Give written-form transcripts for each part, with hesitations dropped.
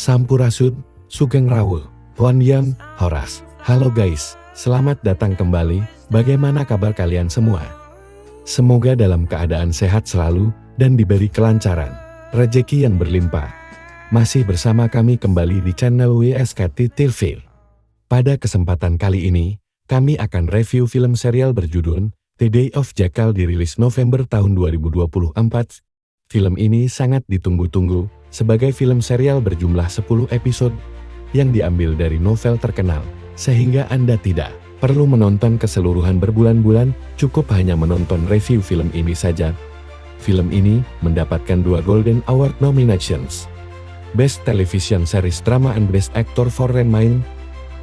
Sampurasud, Sugeng Rawuh, Wan Yam, Horas. Halo guys, selamat datang kembali. Bagaimana kabar kalian semua? Semoga dalam keadaan sehat selalu dan diberi kelancaran, rezeki yang berlimpah. Masih bersama kami kembali di channel WSKT TV. Pada kesempatan kali ini, kami akan review film serial berjudul The Day of Jackal dirilis November tahun 2024. Film ini sangat ditunggu-tunggu sebagai film serial berjumlah 10 episode yang diambil dari novel terkenal, sehingga Anda tidak perlu menonton keseluruhan berbulan-bulan, cukup hanya menonton review film ini saja. Film ini mendapatkan 2 Golden Award nominations, Best Television Series Drama and Best Actor for Remain.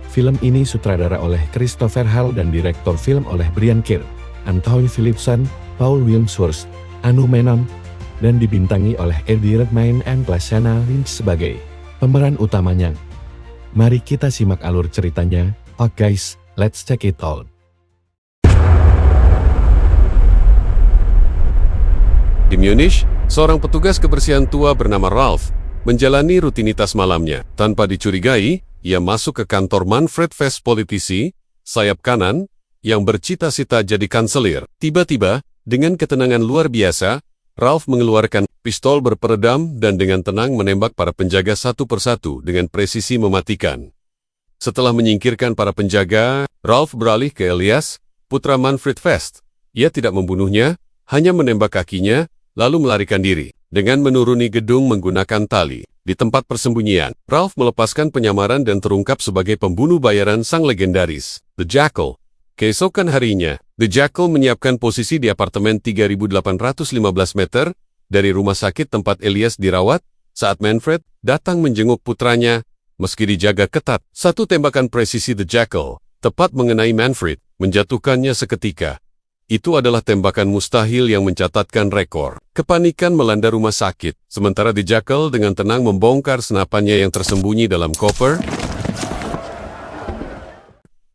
Film ini sutradara oleh Christopher Hall dan direktor film oleh Brian Kerr, Anthony Philipson, Paul Williamsworth, Anu Menon, dan dibintangi oleh Eddie Redmayne dan Lashana Lynch sebagai pemeran utamanya. Mari kita simak alur ceritanya. Oke guys, let's check it out. Di Munich, seorang petugas kebersihan tua bernama Ralph menjalani rutinitas malamnya. Tanpa dicurigai, ia masuk ke kantor Manfred Fest, politisi sayap kanan yang bercita-cita jadi kanselir. Tiba-tiba, dengan ketenangan luar biasa, Ralph mengeluarkan pistol berperedam dan dengan tenang menembak para penjaga satu persatu dengan presisi mematikan. Setelah menyingkirkan para penjaga, Ralph beralih ke Elias, putra Manfred Fest. Ia tidak membunuhnya, hanya menembak kakinya, lalu melarikan diri. Dengan menuruni gedung menggunakan tali, di tempat persembunyian, Ralph melepaskan penyamaran dan terungkap sebagai pembunuh bayaran sang legendaris, The Jackal. Keesokan harinya, The Jackal menyiapkan posisi di apartemen 3.815 meter dari rumah sakit tempat Elias dirawat saat Manfred datang menjenguk putranya. Meski dijaga ketat, satu tembakan presisi The Jackal tepat mengenai Manfred, menjatuhkannya seketika. Itu adalah tembakan mustahil yang mencatatkan rekor. Kepanikan melanda rumah sakit, sementara The Jackal dengan tenang membongkar senapannya yang tersembunyi dalam koper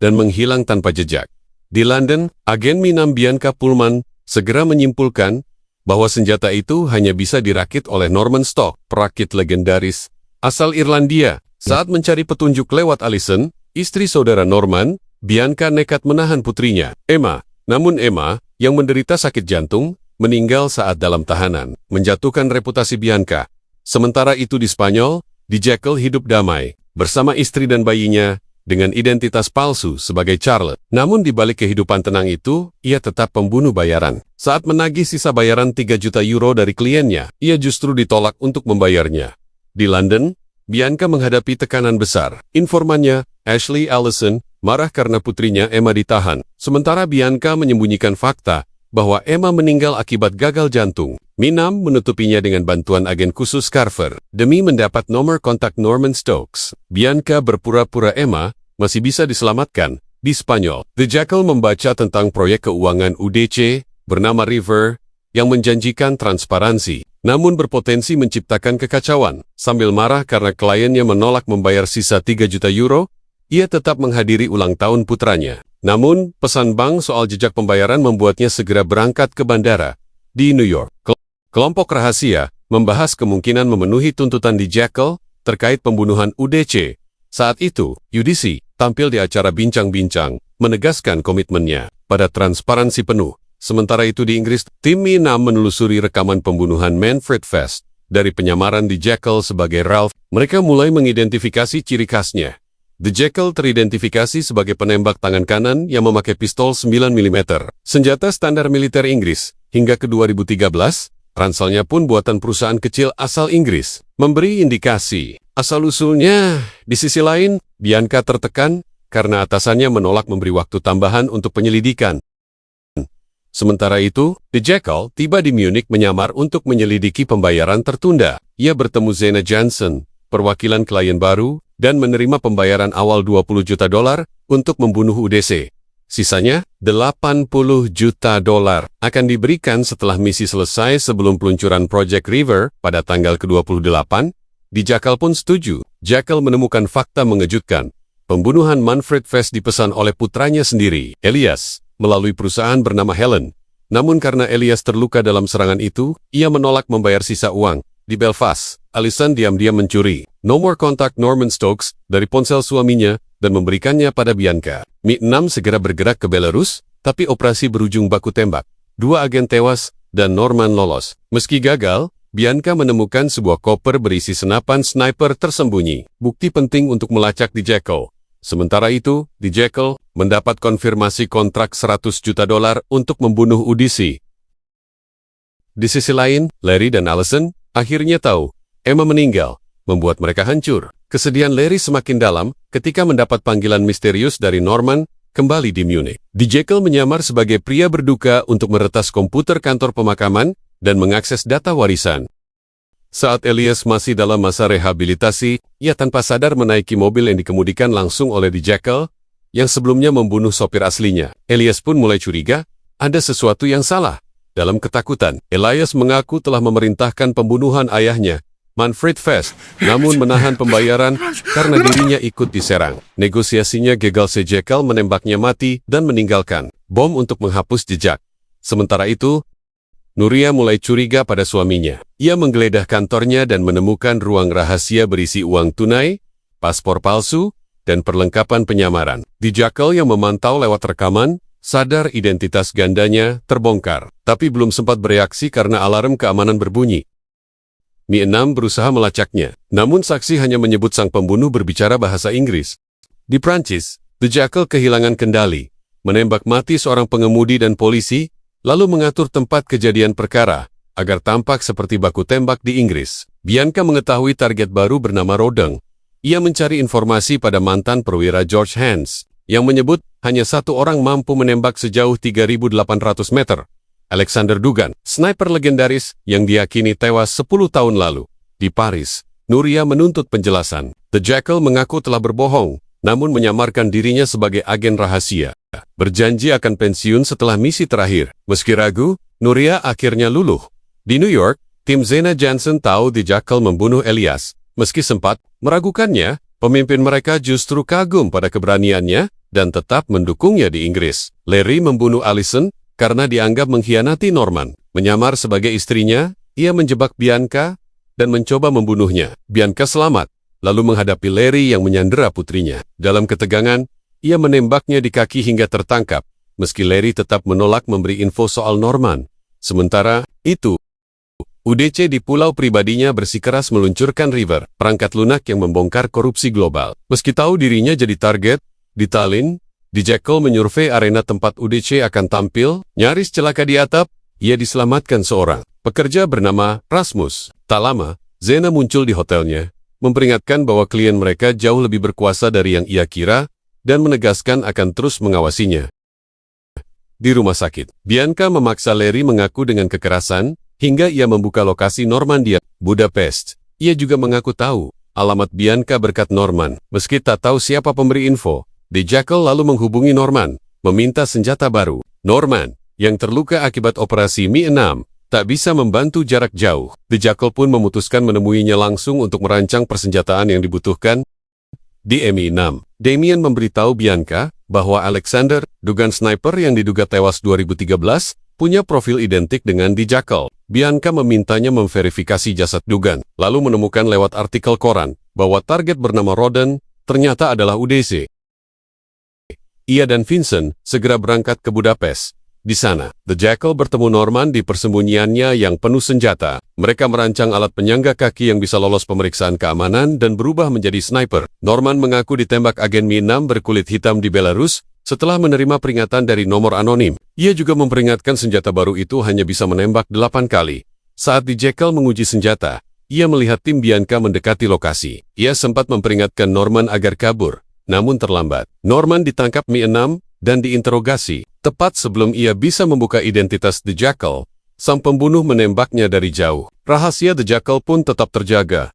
dan menghilang tanpa jejak. Di London, agen Minam Bianca Pullman segera menyimpulkan bahwa senjata itu hanya bisa dirakit oleh Norman Stock, perakit legendaris asal Irlandia. Saat mencari petunjuk lewat Alison, istri saudara Norman, Bianca nekat menahan putrinya, Emma. Namun Emma, yang menderita sakit jantung, meninggal saat dalam tahanan, menjatuhkan reputasi Bianca. Sementara itu di Spanyol, The Jackal hidup damai bersama istri dan bayinya dengan identitas palsu sebagai Charlotte. Namun di balik kehidupan tenang itu, ia tetap pembunuh bayaran. Saat menagih sisa bayaran 3 juta euro dari kliennya, ia justru ditolak untuk membayarnya. Di London, Bianca menghadapi tekanan besar. Informannya, Ashley Allison, marah karena putrinya Emma ditahan. Sementara Bianca menyembunyikan fakta bahwa Emma meninggal akibat gagal jantung. Minam menutupinya dengan bantuan agen khusus Carver. Demi mendapat nomor kontak Norman Stokes, Bianca berpura-pura Emma masih bisa diselamatkan. Di Spanyol, The Jackal membaca tentang proyek keuangan UDC bernama River yang menjanjikan transparansi, namun berpotensi menciptakan kekacauan. Sambil marah karena kliennya menolak membayar sisa 3 juta euro, ia tetap menghadiri ulang tahun putranya. Namun, pesan bank soal jejak pembayaran membuatnya segera berangkat ke bandara di New York. Kelompok rahasia membahas kemungkinan memenuhi tuntutan The Jackal terkait pembunuhan UDC. Saat itu, UDC tampil di acara bincang-bincang, menegaskan komitmennya pada transparansi penuh. Sementara itu di Inggris, tim Minam menelusuri rekaman pembunuhan Manfred Fest. Dari penyamaran The Jackal sebagai Ralph, mereka mulai mengidentifikasi ciri khasnya. The Jackal teridentifikasi sebagai penembak tangan kanan yang memakai pistol 9 mm, senjata standar militer Inggris. Hingga ke 2013, ranselnya pun buatan perusahaan kecil asal Inggris, memberi indikasi asal-usulnya. Di sisi lain, Bianca tertekan karena atasannya menolak memberi waktu tambahan untuk penyelidikan. Sementara itu, The Jackal tiba di Munich menyamar untuk menyelidiki pembayaran tertunda. Ia bertemu Zena Johnson, perwakilan klien baru, dan menerima pembayaran awal 20 juta dolar untuk membunuh UDC. Sisanya, 80 juta dolar akan diberikan setelah misi selesai sebelum peluncuran Project River pada tanggal ke-28. The Jackal pun setuju. Jackal menemukan fakta mengejutkan. Pembunuhan Manfred Fest dipesan oleh putranya sendiri, Elias, melalui perusahaan bernama Helen. Namun karena Elias terluka dalam serangan itu, ia menolak membayar sisa uang. Di Belfast, Alison diam-diam mencuri. nomor kontak Norman Stokes dari ponsel suaminya dan memberikannya pada Bianca. Mi-6 segera bergerak ke Belarus, tapi operasi berujung baku tembak. 2 agen tewas dan Norman lolos. Meski gagal, Bianca menemukan sebuah koper berisi senapan sniper tersembunyi, bukti penting untuk melacak The Jackal. Sementara itu, The Jackal mendapat konfirmasi kontrak $100 juta untuk membunuh Udisi. Di sisi lain, Larry dan Allison akhirnya tahu Emma meninggal, membuat mereka hancur. Kesedihan Larry semakin dalam ketika mendapat panggilan misterius dari Norman kembali di Munich. The Jackal menyamar sebagai pria berduka untuk meretas komputer kantor pemakaman dan mengakses data warisan. Saat Elias masih dalam masa rehabilitasi, ia tanpa sadar menaiki mobil yang dikemudikan langsung oleh The Jackal, yang sebelumnya membunuh sopir aslinya. Elias pun mulai curiga, ada sesuatu yang salah. Dalam ketakutan, Elias mengaku telah memerintahkan pembunuhan ayahnya, Manfred Fest, namun menahan pembayaran karena dirinya ikut diserang. Negosiasinya gagal, The Jackal menembaknya mati dan meninggalkan bom untuk menghapus jejak. Sementara itu, Nuria mulai curiga pada suaminya. Ia menggeledah kantornya dan menemukan ruang rahasia berisi uang tunai, paspor palsu, dan perlengkapan penyamaran. The Jackal yang memantau lewat rekaman, sadar identitas gandanya terbongkar, tapi belum sempat bereaksi karena alarm keamanan berbunyi. Mi-6 berusaha melacaknya, namun saksi hanya menyebut sang pembunuh berbicara bahasa Inggris. Di Prancis, The Jackal kehilangan kendali, menembak mati seorang pengemudi dan polisi, lalu mengatur tempat kejadian perkara, agar tampak seperti baku tembak di Inggris. Bianca mengetahui target baru bernama Rodeng. Ia mencari informasi pada mantan perwira George Hans, yang menyebut hanya satu orang mampu menembak sejauh 3.800 meter. Alexander Dugan, sniper legendaris yang diyakini tewas 10 tahun lalu. Di Paris, Nuria menuntut penjelasan. The Jackal mengaku telah berbohong, namun menyamarkan dirinya sebagai agen rahasia. Berjanji akan pensiun setelah misi terakhir. Meski ragu, Nuria akhirnya luluh. Di New York, tim Zena Johnson tahu The Jackal membunuh Elias. Meski sempat meragukannya, pemimpin mereka justru kagum pada keberaniannya dan tetap mendukungnya di Inggris. Larry membunuh Allison karena dianggap mengkhianati Norman. Menyamar sebagai istrinya, ia menjebak Bianca dan mencoba membunuhnya. Bianca selamat, lalu menghadapi Larry yang menyandera putrinya. Dalam ketegangan, ia menembaknya di kaki hingga tertangkap, meski Larry tetap menolak memberi info soal Norman. Sementara itu, UDC di pulau pribadinya bersikeras meluncurkan River, perangkat lunak yang membongkar korupsi global. Meski tahu dirinya jadi target, di Tallinn, The Jackal menyurvei arena tempat UDC akan tampil, nyaris celaka di atap, ia diselamatkan seorang pekerja bernama Rasmus. Tak lama, Zena muncul di hotelnya, memperingatkan bahwa klien mereka jauh lebih berkuasa dari yang ia kira, dan menegaskan akan terus mengawasinya. Di rumah sakit, Bianca memaksa Larry mengaku dengan kekerasan, hingga ia membuka lokasi Normandia, Budapest. Ia juga mengaku tahu alamat Bianca berkat Norman. Meski tak tahu siapa pemberi info, The Jackal lalu menghubungi Norman, meminta senjata baru. Norman, yang terluka akibat operasi Mi-6, tak bisa membantu jarak jauh. The Jackal pun memutuskan menemuinya langsung untuk merancang persenjataan yang dibutuhkan. Di Mi-6, Damien memberitahu Bianca bahwa Alexander, Dugan sniper yang diduga tewas 2013, punya profil identik dengan The Jackal. Bianca memintanya memverifikasi jasad Dugan, lalu menemukan lewat artikel koran bahwa target bernama Roden ternyata adalah UDC. Ia dan Vincent segera berangkat ke Budapest. Di sana, The Jackal bertemu Norman di persembunyiannya yang penuh senjata. Mereka merancang alat penyangga kaki yang bisa lolos pemeriksaan keamanan dan berubah menjadi sniper. Norman mengaku ditembak agen Mi-6 berkulit hitam di Belarus setelah menerima peringatan dari nomor anonim. Ia juga memperingatkan senjata baru itu hanya bisa menembak 8 kali. Saat The Jackal menguji senjata, ia melihat tim Bianca mendekati lokasi. Ia sempat memperingatkan Norman agar kabur, namun terlambat. Norman ditangkap Mi-6 dan diinterogasi. Tepat sebelum ia bisa membuka identitas The Jackal, sang pembunuh menembaknya dari jauh. Rahasia The Jackal pun tetap terjaga.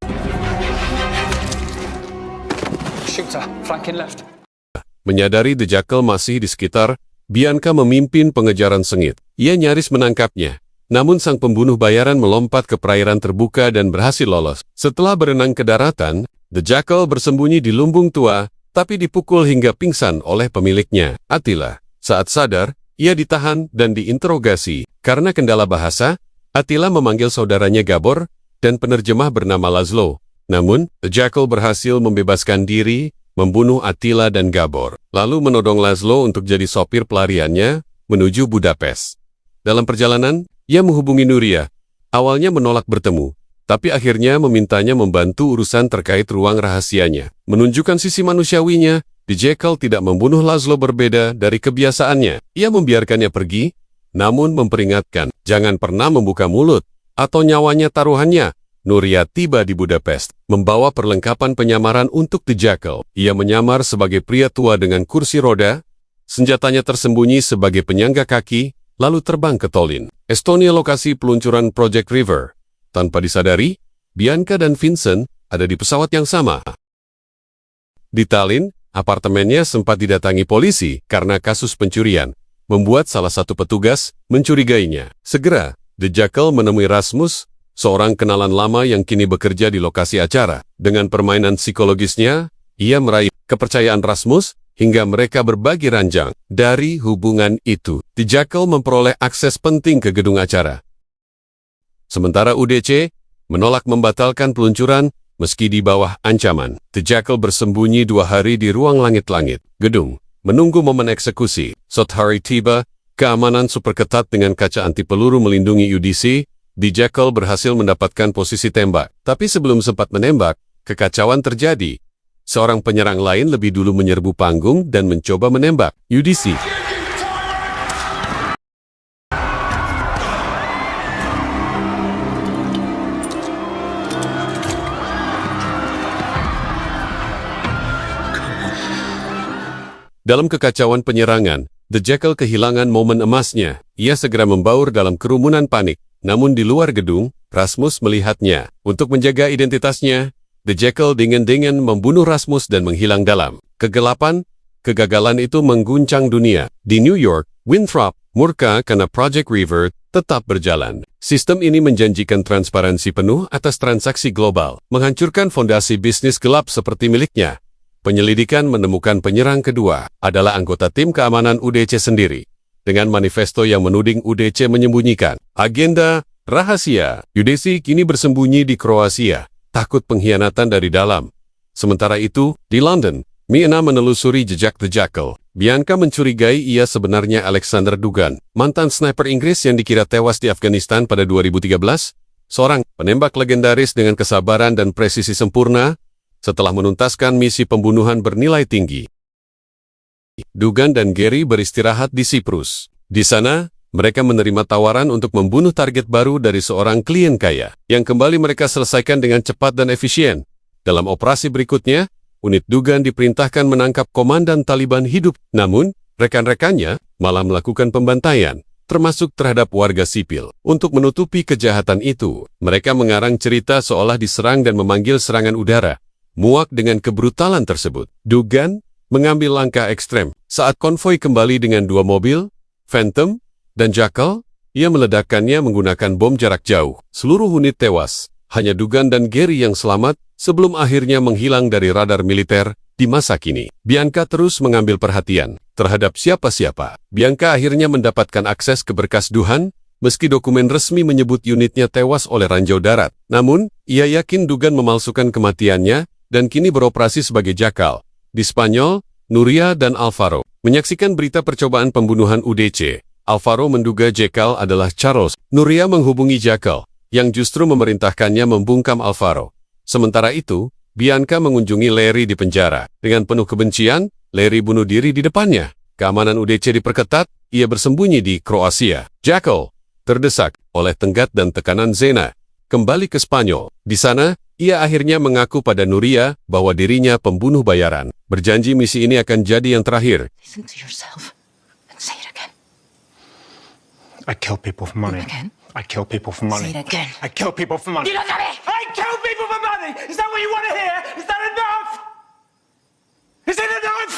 Menyadari The Jackal masih di sekitar, Bianca memimpin pengejaran sengit. Ia nyaris menangkapnya. Namun sang pembunuh bayaran melompat ke perairan terbuka dan berhasil lolos. Setelah berenang ke daratan, The Jackal bersembunyi di lumbung tua, tapi dipukul hingga pingsan oleh pemiliknya, Attila. Saat sadar, ia ditahan dan diinterogasi. Karena kendala bahasa, Attila memanggil saudaranya Gabor dan penerjemah bernama Laszlo. Namun, The Jackal berhasil membebaskan diri, membunuh Attila dan Gabor, lalu menodong Laszlo untuk jadi sopir pelariannya menuju Budapest. Dalam perjalanan, ia menghubungi Nuria. Awalnya menolak bertemu, tapi akhirnya memintanya membantu urusan terkait ruang rahasianya. Menunjukkan sisi manusiawinya, The Jackal tidak membunuh Laszlo berbeda dari kebiasaannya. Ia membiarkannya pergi, namun memperingatkan, jangan pernah membuka mulut, atau nyawanya taruhannya. Nuria tiba di Budapest, membawa perlengkapan penyamaran untuk The Jackal. Ia menyamar sebagai pria tua dengan kursi roda, senjatanya tersembunyi sebagai penyangga kaki, lalu terbang ke Tallinn, Estonia, lokasi peluncuran Project River. Tanpa disadari, Bianca dan Vincent ada di pesawat yang sama. Di Tallinn, apartemennya sempat didatangi polisi karena kasus pencurian, membuat salah satu petugas mencurigainya. Segera, The Jackal menemui Rasmus, seorang kenalan lama yang kini bekerja di lokasi acara. Dengan permainan psikologisnya, ia meraih kepercayaan Rasmus hingga mereka berbagi ranjang. Dari hubungan itu, The Jackal memperoleh akses penting ke gedung acara. Sementara UDC menolak membatalkan peluncuran meski di bawah ancaman. The Jackal bersembunyi 2 hari di ruang langit-langit gedung, menunggu momen eksekusi. Saat hari tiba, keamanan super ketat dengan kaca anti peluru melindungi UDC. The Jackal berhasil mendapatkan posisi tembak, tapi sebelum sempat menembak, kekacauan terjadi. Seorang penyerang lain lebih dulu menyerbu panggung dan mencoba menembak UDC. Dalam kekacauan penyerangan, The Jackal kehilangan momen emasnya. Ia segera membaur dalam kerumunan panik. Namun di luar gedung, Rasmus melihatnya. Untuk menjaga identitasnya, The Jackal dengan membunuh Rasmus dan menghilang dalam kegelapan. Kegagalan itu mengguncang dunia. Di New York, Winthrop murka karena Project River tetap berjalan. Sistem ini menjanjikan transparansi penuh atas transaksi global, menghancurkan fondasi bisnis gelap seperti miliknya. Penyelidikan menemukan penyerang kedua adalah anggota tim keamanan UDC sendiri. Dengan manifesto yang menuding UDC menyembunyikan agenda rahasia. UDC kini bersembunyi di Kroasia, takut pengkhianatan dari dalam. Sementara itu, di London, Miena menelusuri jejak The Jackal. Bianca mencurigai ia sebenarnya Alexander Dugan, mantan sniper Inggris yang dikira tewas di Afghanistan pada 2013, seorang penembak legendaris dengan kesabaran dan presisi sempurna, setelah menuntaskan misi pembunuhan bernilai tinggi. Dugan dan Gary beristirahat di Siprus. Di sana, mereka menerima tawaran untuk membunuh target baru dari seorang klien kaya, yang kembali mereka selesaikan dengan cepat dan efisien. Dalam operasi berikutnya, unit Dugan diperintahkan menangkap komandan Taliban hidup. Namun, rekan-rekannya malah melakukan pembantaian, termasuk terhadap warga sipil. Untuk menutupi kejahatan itu, mereka mengarang cerita seolah diserang dan memanggil serangan udara. Muak dengan kebrutalan tersebut, Dugan mengambil langkah ekstrem. Saat konvoi kembali dengan 2 mobil, Phantom dan Jackal, ia meledakkannya menggunakan bom jarak jauh. Seluruh unit tewas. Hanya Dugan dan Gary yang selamat sebelum akhirnya menghilang dari radar militer di masa kini. Bianca terus mengambil perhatian terhadap siapa-siapa. Bianca akhirnya mendapatkan akses ke berkas Duhan, meski dokumen resmi menyebut unitnya tewas oleh ranjau darat. Namun, ia yakin Dugan memalsukan kematiannya dan kini beroperasi sebagai Jackal. Di Spanyol, Nuria dan Alvaro menyaksikan berita percobaan pembunuhan UDC. Alvaro menduga Jackal adalah Charles. Nuria menghubungi Jackal, yang justru memerintahkannya membungkam Alvaro. Sementara itu, Bianca mengunjungi Larry di penjara. Dengan penuh kebencian, Larry bunuh diri di depannya. Keamanan UDC diperketat, ia bersembunyi di Kroasia. Jackal terdesak oleh tenggat dan tekanan Zena kembali ke Spanyol. Di sana, ia akhirnya mengaku pada Nuria bahwa dirinya pembunuh bayaran. Berjanji misi ini akan jadi yang terakhir. Listen to yourself and say it again. I kill people for money. Again? I kill people for money. Say it again. I kill people for money. You don't have it! I kill people for money! Is that what you want to hear? Is that enough? Is it enough?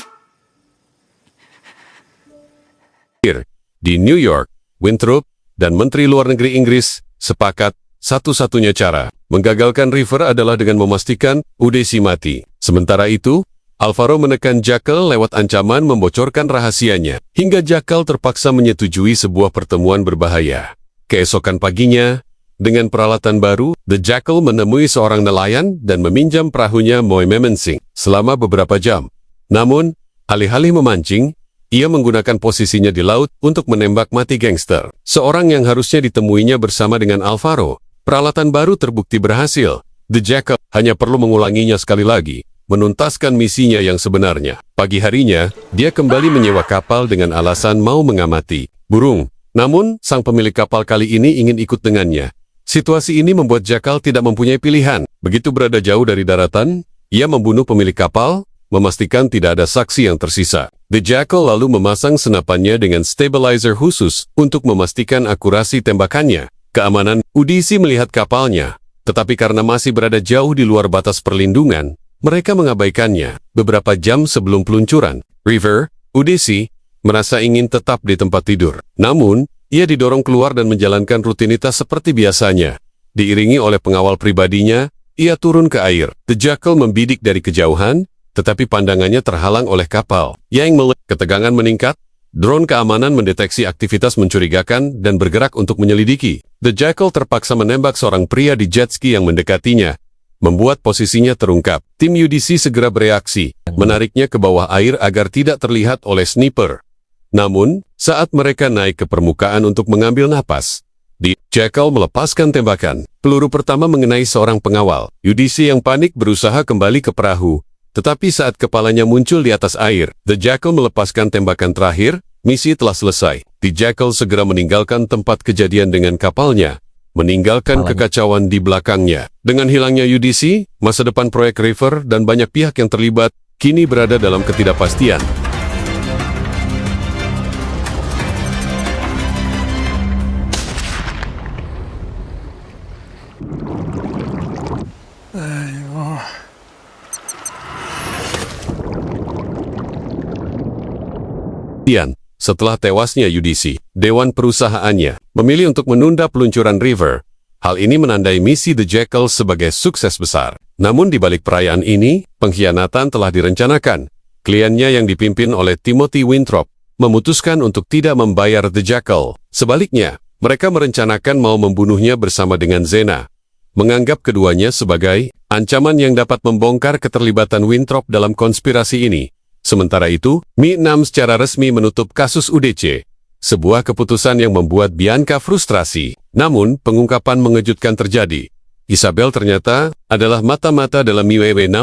Di New York, Winthrop dan Menteri Luar Negeri Inggris sepakat satu-satunya cara menggagalkan River adalah dengan memastikan UDC mati. Sementara itu, Alvaro menekan Jackal lewat ancaman membocorkan rahasianya, hingga Jackal terpaksa menyetujui sebuah pertemuan berbahaya. Keesokan paginya, Dengan peralatan baru, The Jackal menemui seorang nelayan dan meminjam perahunya Moy Memensing selama beberapa jam. Namun, alih-alih memancing, ia menggunakan posisinya di laut untuk menembak mati gangster. Seorang yang harusnya ditemuinya bersama dengan Alvaro. Peralatan baru terbukti berhasil. The Jackal hanya perlu mengulanginya sekali lagi, menuntaskan misinya yang sebenarnya. Pagi harinya, dia kembali menyewa kapal dengan alasan mau mengamati burung. Namun, sang pemilik kapal kali ini ingin ikut dengannya. Situasi ini membuat Jackal tidak mempunyai pilihan. Begitu berada jauh dari daratan, ia membunuh pemilik kapal, memastikan tidak ada saksi yang tersisa. The Jackal lalu memasang senapannya dengan stabilizer khusus untuk memastikan akurasi tembakannya. Keamanan Udisi melihat kapalnya, tetapi karena masih berada jauh di luar batas perlindungan, mereka mengabaikannya. Beberapa jam sebelum peluncuran, River, Udisi, merasa ingin tetap di tempat tidur. Namun, ia didorong keluar dan menjalankan rutinitas seperti biasanya. Diiringi oleh pengawal pribadinya, ia turun ke air. The Jackal membidik dari kejauhan, tetapi pandangannya terhalang oleh kapal. Ketegangan meningkat, drone keamanan mendeteksi aktivitas mencurigakan dan bergerak untuk menyelidiki. The Jackal terpaksa menembak seorang pria di jet ski yang mendekatinya, membuat posisinya terungkap. Tim UDC segera bereaksi, menariknya ke bawah air agar tidak terlihat oleh sniper. Namun, saat mereka naik ke permukaan untuk mengambil napas, The Jackal melepaskan tembakan. Peluru pertama mengenai seorang pengawal. UDC yang panik berusaha kembali ke perahu, tetapi saat kepalanya muncul di atas air, The Jackal melepaskan tembakan terakhir. Misi telah selesai. The Jackal segera meninggalkan tempat kejadian dengan kapalnya, meninggalkan kekacauan di belakangnya. Dengan hilangnya UDC, masa depan proyek River dan banyak pihak yang terlibat kini berada dalam ketidakpastian. Setelah tewasnya UDC, Dewan Perusahaannya memilih untuk menunda peluncuran River. Hal ini menandai misi The Jackal sebagai sukses besar. Namun di balik perayaan ini, pengkhianatan telah direncanakan. Kliennya yang dipimpin oleh Timothy Winthrop memutuskan untuk tidak membayar The Jackal. Sebaliknya, mereka merencanakan mau membunuhnya bersama dengan Zena, menganggap keduanya sebagai ancaman yang dapat membongkar keterlibatan Winthrop dalam konspirasi ini. Sementara itu, Mi-6 secara resmi menutup kasus UDC, sebuah keputusan yang membuat Bianca frustrasi. Namun, pengungkapan mengejutkan terjadi. Isabel ternyata adalah mata-mata dalam MIWW6,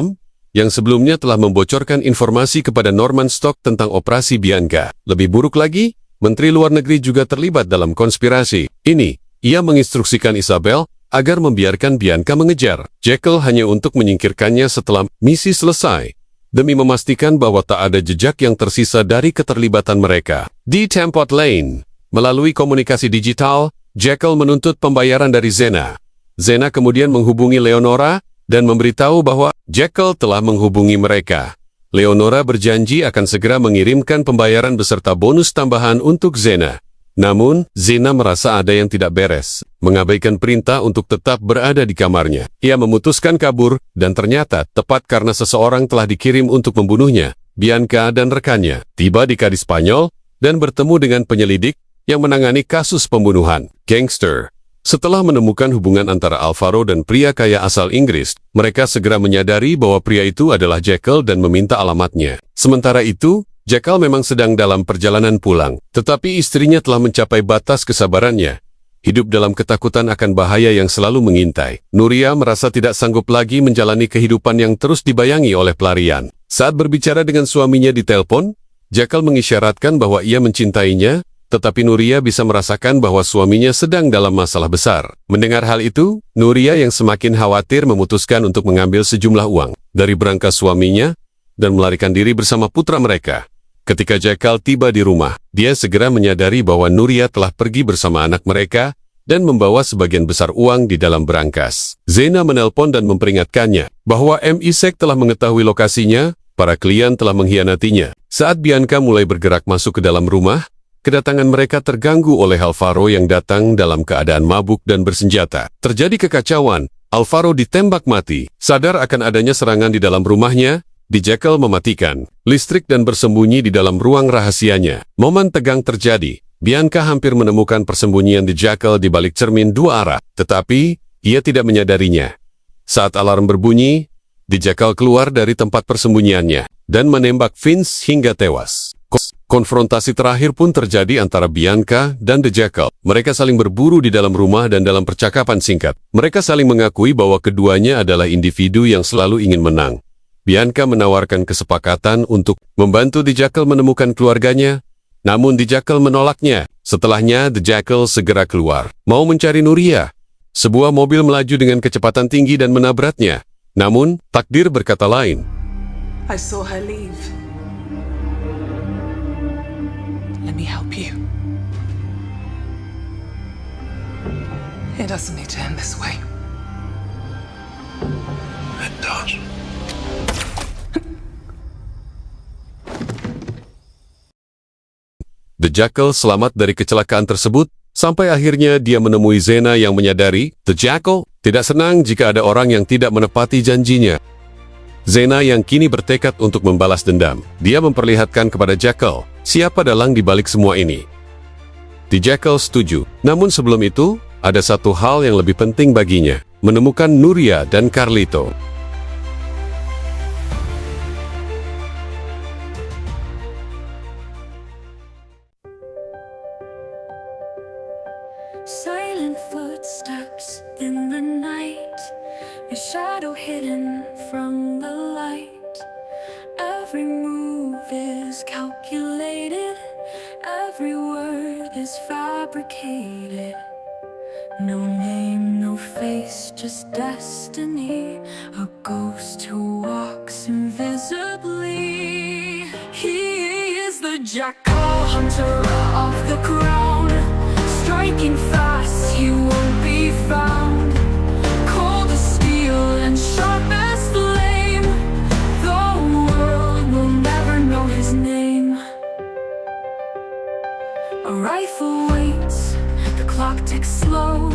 yang sebelumnya telah membocorkan informasi kepada Norman Stock tentang operasi Bianca. Lebih buruk lagi, Menteri Luar Negeri juga terlibat dalam konspirasi ini. Ia menginstruksikan Isabel agar membiarkan Bianca mengejar Jackal hanya untuk menyingkirkannya setelah misi selesai, demi memastikan bahwa tak ada jejak yang tersisa dari keterlibatan mereka. Di Tempot Lane, melalui komunikasi digital, Jackal menuntut pembayaran dari Zena. Zena kemudian menghubungi Leonora dan memberitahu bahwa Jackal telah menghubungi mereka. Leonora berjanji akan segera mengirimkan pembayaran beserta bonus tambahan untuk Zena. Namun, Zena merasa ada yang tidak beres, mengabaikan perintah untuk tetap berada di kamarnya. Ia memutuskan kabur, dan ternyata tepat karena seseorang telah dikirim untuk membunuhnya, Bianca dan rekannya tiba di Kadi Spanyol dan bertemu dengan penyelidik yang menangani kasus pembunuhan gangster. Setelah menemukan hubungan antara Alvaro dan pria kaya asal Inggris, mereka segera menyadari bahwa pria itu adalah Jackal dan meminta alamatnya. Sementara itu, Jackal memang sedang dalam perjalanan pulang, tetapi istrinya telah mencapai batas kesabarannya. Hidup dalam ketakutan akan bahaya yang selalu mengintai. Nuria merasa tidak sanggup lagi menjalani kehidupan yang terus dibayangi oleh pelarian. Saat berbicara dengan suaminya di telepon, Jackal mengisyaratkan bahwa ia mencintainya, tetapi Nuria bisa merasakan bahwa suaminya sedang dalam masalah besar. Mendengar hal itu, Nuria yang semakin khawatir memutuskan untuk mengambil sejumlah uang dari berangkas suaminya dan melarikan diri bersama putra mereka. Ketika Jackal tiba di rumah, dia segera menyadari bahwa Nuria telah pergi bersama anak mereka dan membawa sebagian besar uang di dalam berangkas. Zena menelpon dan memperingatkannya bahwa MI6 telah mengetahui lokasinya, para klien telah mengkhianatinya. Saat Bianca mulai bergerak masuk ke dalam rumah, kedatangan mereka terganggu oleh Alvaro yang datang dalam keadaan mabuk dan bersenjata. Terjadi kekacauan, Alvaro ditembak mati. Sadar akan adanya serangan di dalam rumahnya, The Jackal mematikan listrik dan bersembunyi di dalam ruang rahasianya. Momen tegang terjadi. Bianca hampir menemukan persembunyian The Jackal di balik cermin dua arah, tetapi ia tidak menyadarinya. Saat alarm berbunyi, The Jackal keluar dari tempat persembunyiannya dan menembak Vince hingga tewas. Konfrontasi terakhir pun terjadi antara Bianca dan The Jackal. Mereka saling berburu di dalam rumah dan dalam percakapan singkat, mereka saling mengakui bahwa keduanya adalah individu yang selalu ingin menang. Bianca menawarkan kesepakatan untuk membantu The Jackal menemukan keluarganya, namun The Jackal menolaknya. Setelahnya, The Jackal segera keluar, mau mencari Nuria. Sebuah mobil melaju dengan kecepatan tinggi dan menabraknya. Namun, takdir berkata lain. I saw her leave. Let me help you. It doesn't need to end this way. It does. The Jackal selamat dari kecelakaan tersebut, sampai akhirnya dia menemui Xena yang menyadari The Jackal tidak senang jika ada orang yang tidak menepati janjinya. Xena yang kini bertekad untuk membalas dendam. Dia memperlihatkan kepada Jackal siapa dalang di balik semua ini. The Jackal setuju, namun sebelum itu, ada satu hal yang lebih penting baginya, menemukan Nuria dan Carlito. Silent footsteps in the night, a shadow hidden from the light. Every move is calculated, every word is fabricated. No name, no face, just destiny, a ghost who walks invisibly. He is the Jackal, hunter of the crown, striking fast, he won't be found. Cold as steel and sharp as flame, the world will never know his name. A rifle waits, the clock ticks slow,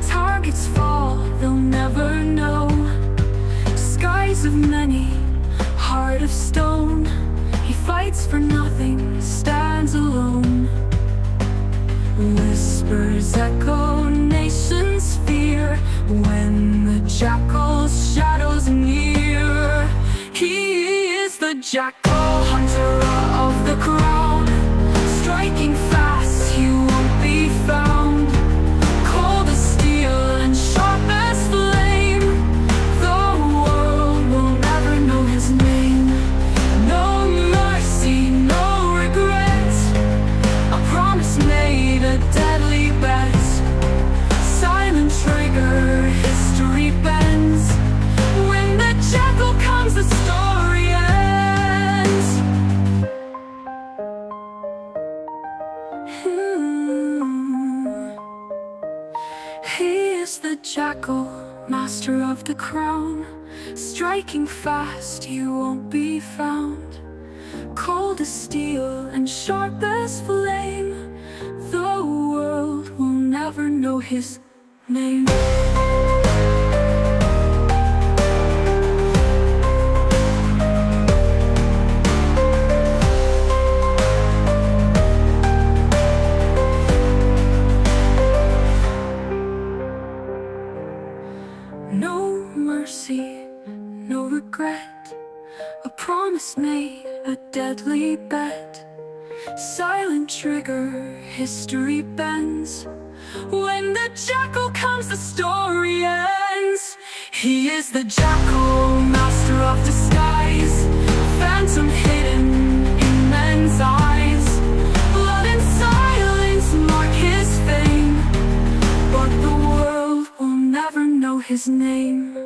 targets fall, they'll never know. Skies of many, heart of stone, he fights for nothing, stands alone. Whispers echo, nations fear when the Jackal's shadow's near. He is the Jackal, hunter of the crown, striking fast, he won't be found. Cold as steel and sharp as flame, the world will never know his name. No mercy, no regret, a promise made, a deadly bet. Silent trigger, history bends. When the Jackal comes, the story ends. He is the Jackal, master of the crown, striking fast, he won't be found. Cold as steel and sharp as flame, the world will never know his name. No mercy, no regret, a promise made, a deadly bet. Silent trigger, history bends. When the Jackal comes, the story ends. He is the Jackal, master of disguise, phantom hidden in men's eyes. Blood and silence mark his fame, but the world will never know his name.